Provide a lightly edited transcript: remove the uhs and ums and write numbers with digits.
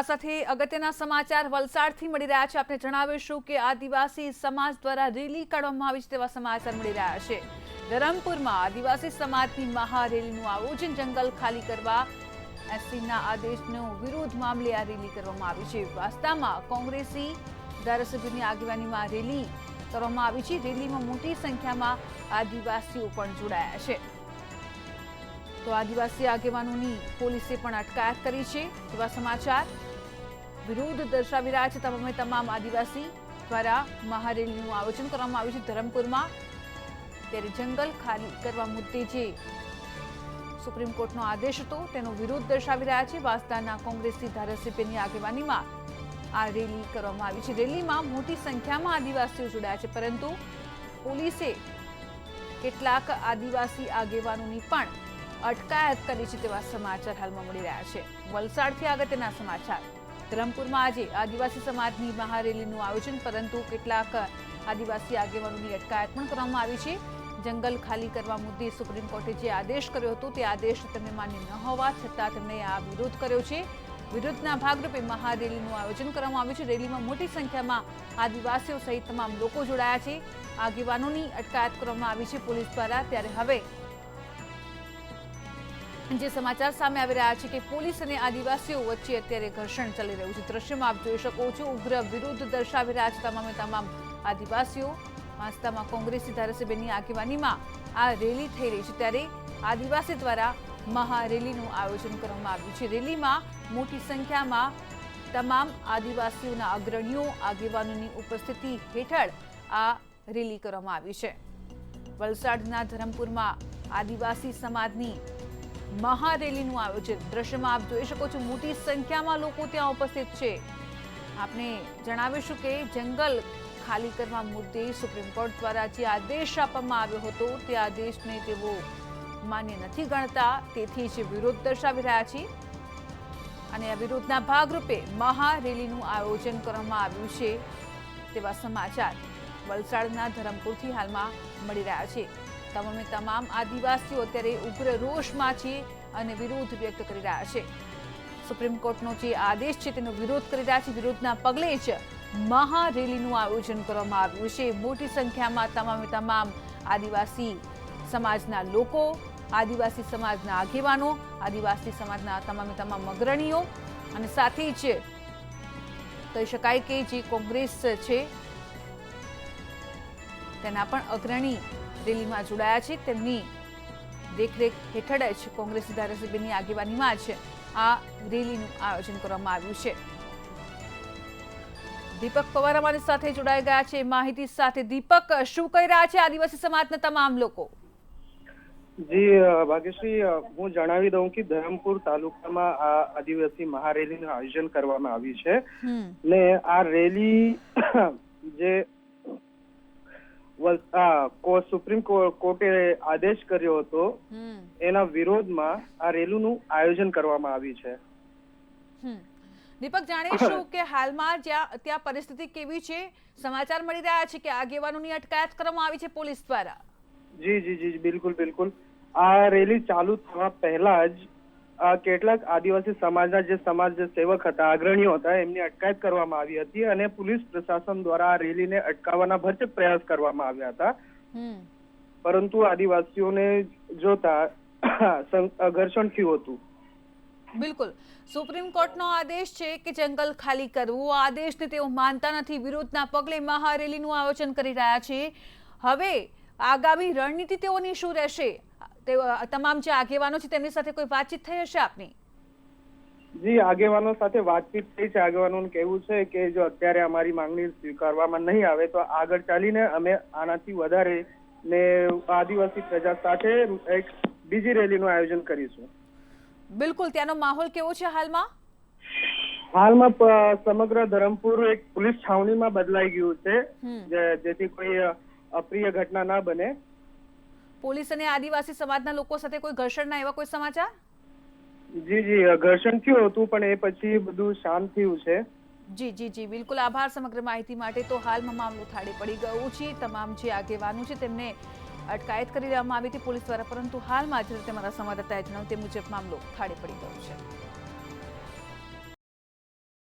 સાથે અગત્યના સમાચાર વલસાડથી મળી રહ્યા છે। આપણે જણાવીશું કે આદિવાસી સમાજ દ્વારા રેલી કાઢવામાં આવી છે તેવા સમાચાર મળી રહ્યા છે। ધરમપુરમાં આદિવાસી સમાજની મહારેલીનું આયોજન જંગલ ખાલી કરવા એસસીના આદેશનો વિરોધ મામલે આ રેલી કરવામાં આવી છે। વાસ્તામાં કોંગ્રેસી ધારાસભ્યની આગેવાનીમાં રેલી કરવામાં આવી છે। રેલીમાં મોટી સંખ્યામાં આદિવાસીઓ પણ જોડાયા છે। તો આદિવાસી આગેવાનોની પોલીસે પણ અટકાયત કરી છે તેવા સમાચાર વિરોધ દર્શાવી રહ્યા છે। તમામ આદિવાસી દ્વારા મહારેલીનું આયોજન કરવામાં આવ્યું છે ધરમપુરમાં। ત્યારે જંગલ ખાલી કરવા મુદ્દે જે સુપ્રીમ કોર્ટનો આદેશ હતો તેનો વિરોધ દર્શાવી રહ્યા છે। વાસ્તાના કોંગ્રેસી ધારાસભ્યની આગેવાનીમાં આ રેલી કરવામાં આવી છે। રેલીમાં મોટી સંખ્યામાં આદિવાસીઓ જોડાયા છે, પરંતુ પોલીસે કેટલાક આદિવાસી આગેવાનોની પણ અટકાયત કરી છે તેવા સમાચાર હાલમાં મળી રહ્યા છે। વલસાડથી અગત્યના સમાચાર ધરમપુરમાં આજે આદિવાસી સમાજની મહારેલીનું આયોજન, પરંતુ કેટલાક આદિવાસી આગેવાનોની અટકાયત પણ કરવામાં આવી છે। જંગલ ખાલી કરવા મુદ્દે સુપ્રીમ કોર્ટે જે આદેશ કર્યો હતો તે આદેશ તેમને માન્ય ન હોવા છતાં તેમણે આ વિરોધ કર્યો છે। વિરોધના ભાગરૂપે મહારેલીનું આયોજન કરવામાં આવ્યું છે। રેલીમાં મોટી સંખ્યામાં આદિવાસીઓ સહિત તમામ લોકો જોડાયા છે। આગેવાનોની અટકાયત કરવામાં આવી છે પોલીસ દ્વારા। ત્યારે હવે જે સમાચાર સામે આવી રહ્યા છે કે પોલીસ અને આદિવાસીઓ વચ્ચે અત્યારે ઘર્ષણ ચાલી રહ્યું છે। દ્રશ્યમાં આપ જોઈ શકો છો, ઉગ્ર વિરોધ દર્શાવી રહ્યા છે તમામ આદિવાસીઓ। વાસ્તામાં કોંગ્રેસી ધારાસભ્યની આગેવાનીમાં આ રેલી થઈ રહી છે। ત્યારે આદિવાસી દ્વારા મહારેલીનું આયોજન કરવામાં આવ્યું છે। રેલીમાં મોટી સંખ્યામાં તમામ આદિવાસીઓના અગ્રણીઓ આગેવાનોની ઉપસ્થિતિ હેઠળ આ રેલી કરવામાં આવી છે। વલસાડના ધરમપુરમાં આદિવાસી સમાજની મહારેલીનું આયોજન દ્રશ્યમાં આપ જોઈ શકો છો, મોટી સંખ્યામાં લોકો ત્યાં ઉપસ્થિત છે। આપને જણાવીશું કે જંગલ ખાલી કરવા મુદ્દે સુપ્રીમ કોર્ટ દ્વારા જે આદેશ આપવામાં આવ્યો હતો તે આદેશને તેઓ માન્ય નથી ગણતા, તેથી જ વિરોધ દર્શાવી રહ્યા છે અને આ વિરોધના ભાગરૂપે મહારેલીનું આયોજન કરવામાં આવ્યું છે તેવા સમાચાર વલસાડના ધરમપુરથી હાલમાં મળી રહ્યા છે। તમામ આદિવાસીઓ અત્યારે ઉગ્ર રોષમાં છે અને વિરોધ વ્યક્ત કરી રહ્યા છે। સુપ્રીમ કોર્ટનો જે આદેશ છે તેનો વિરોધ કરી રહ્યા છે। વિરોધના પગલે જ મહારેલીનું આયોજન કરવામાં આવ્યું છે। મોટી સંખ્યામાં તમામ આદિવાસી સમાજના લોકો, આદિવાસી સમાજના આગેવાનો, આદિવાસી સમાજના તમામ અગ્રણીઓ અને સાથે જ કહી શકાય કે જે કોંગ્રેસ છે તેના પણ અગ્રણી રેલીમાં જોડાયા છે। તેમની દેખરેખ હેઠળ જ કોંગ્રેસી ધારાસભ્યની આગેવાનીમાં જ આ રેલીનું આયોજન કરવામાં આવ્યું છે। દીપક પવાર અમારી સાથે જોડાઈ ગયા છે માહિતી સાથે। દીપક, શું કહી રહ્યા છે આદિવાસી સમાજના તમામ લોકો? જી ભાગ્યશ્રી, હું જણાવી દઉં કે ધરમપુર તાલુકામાં આ આદિવાસી મહારેલીનું આયોજન કરવામાં આવ્યું છે ને આ રેલી જે સુપ્રીમ કોર્ટે આદેશ કર્યો હતો એના વિરોધમાં આ રેલીનું આયોજન કરવામાં આવ્યું છે। દીપક, જાણીશું કે હાલમાં ત્યાં પરિસ્થિતિ કેવી છે? સમાચાર મળી રહ્યા છે કે આગેવાનોની અટકાયત કરવામાં આવી છે પોલીસ દ્વારા। જી બિલકુલ। આ રેલી ચાલુ થવા પહેલા જ કેટલાક આદિવાસી સમાજના જે સમાજ સેવક હતા, અગ્રણીઓ હતા, એમની અટકાયત કરવામાં આવી હતી અને પોલીસ પ્રશાસન દ્વારા આ રેલીને અટકાવવાના ભરચક પ્રયાસ કરવામાં આવ્યા હતા, પરંતુ આદિવાસીઓને જોતા ઘર્ષણ થયું હતું। બિલકુલ, સુપ્રીમ કોર્ટનો આદેશ છે કે જંગલ ખાલી કરવું, આદેશને તેઓ માનતા નથી। વિરોધના પગલે મહારેલીનું આયોજન કરી રહ્યા છે। હવે આગામી રણનીતિ તેઓની શું રહેશે? તમામ જે આગેવાનો છે તેમની સાથે કોઈ વાતચીત થઈ હશે આપની? જી, આગેવાનો સાથે વાતચીત થઈ છે। આગેવાનોનું કહેવું છે કે જો અત્યારે અમારી માંગણી સ્વીકારવામાં નહીં આવે તો આગળ ચાલીને અમે આનાથી વધારે ને આદિવાસી પ્રજા સાથે એક બીજી રેલીનું આયોજન કરીશું। બિલકુલ, ત્યાંનો માહોલ કેવો છે હાલમાં? હાલમાં સમગ્ર ધરમપુર એક પોલીસ છાવણીમાં બદલાઈ ગયું છે, જેથી કોઈ અપ્રિય ઘટના ના બને। પોલીસ અને આદિવાસી સમાજના લોકો સાથે કોઈ ઘર્ષણના એવા કોઈ સમાચાર? જી, ઘર્ષણ થયું હતું પણ એ પછી બધું શાંત થયું છે। જી, બિલકુલ, આભાર સમગ્ર માહિતી માટે। તો હાલમાં મામલો થાળે પડી ગયો છે। તમામ જે આગેવાનો છે તેમને અટકાયત કરી દેવામાં આવી હતી પોલીસ દ્વારા, પરંતુ હાલમાં જ તમારા સંવાદદાતાએ જણાવ્યું તે મુજબ મામલો થાળે પડી ગયો છે।